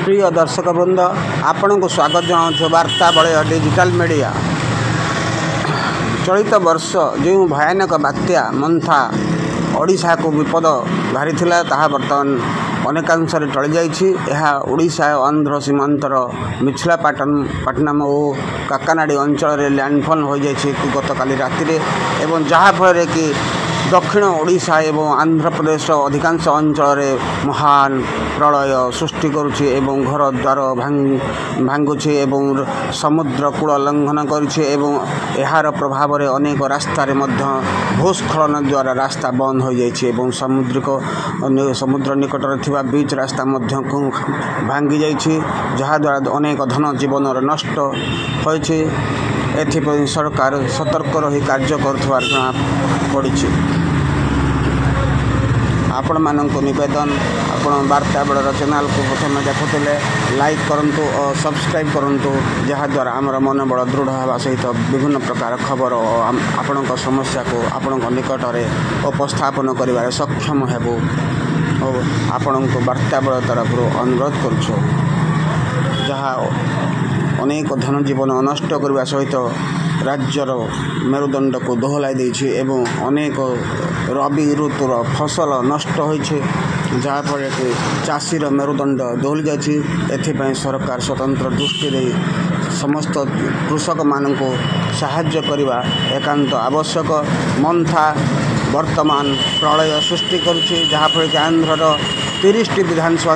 प्रिय दर्शक वृंद आपण को स्वागत जनाऊँ वार्ता बलय डिजिटल मीडिया। चलित वर्ष जो भयानक बात्या मंथा ओडिशा को विपद घारी ताहा बर्तमान अनेकांश टली जाइछी। आंध्र सीमांतर मिथिलापाटनम और काकानाडी अंचल लैंडफॉल हो जाइछी गतकाली राति एवं जहाँफल कि दक्षिण ओडिशा एवं आंध्र प्रदेश अधिकांश अंचल महान प्रलय सृष्टि करुछि एवं घर द्वार भांगुछि एवं समुद्र कूल लंघन करुछि एवं एहार प्रभाव में अनेक रास्तार भूस्खलन द्वारा रास्ता बंद हो जाइछि एवं समुद्र निकटरे थिबा बीच रास्ता भांगी जाइछि जहा द्वारा अनेक धन जीवन नष्ट होइछि। एथिपई सरकार सतर्क रही कार्य करुथिबार जना पड़िछि। आपण मानक निवेदन आपण वार्ता बड़र चैनल को प्रथम देखुले लाइक करंतु और सब्सक्राइब करंतु जहाँ द्वारा आमर मनोबल दृढ़ होगा सहित विभिन्न प्रकार खबर और आपण समस्या को आपण निकट में उपस्थापन कर सक्षम हेबु और आपण को वार्ता बड़ तरफ अनुरोध करुछु जहाँ अनेक धन जीवन नष्ट करने सहित राज्यर मेरुदंड को दोहलाई देछि एवं अनेक रबी ऋतुर फसल नष्ट होइछे जहाँफल कि चाषीर मेरुदंड दोहली जाछि। एथिपाई सरकार स्वतंत्र दृष्टि दे समस्त कृषक मान को साहाय्य करने एकांत आवश्यक। मंथा वर्तमान प्रलय सृष्टि करुछि जहाँफल कि आंध्रर 30टी विधानसभा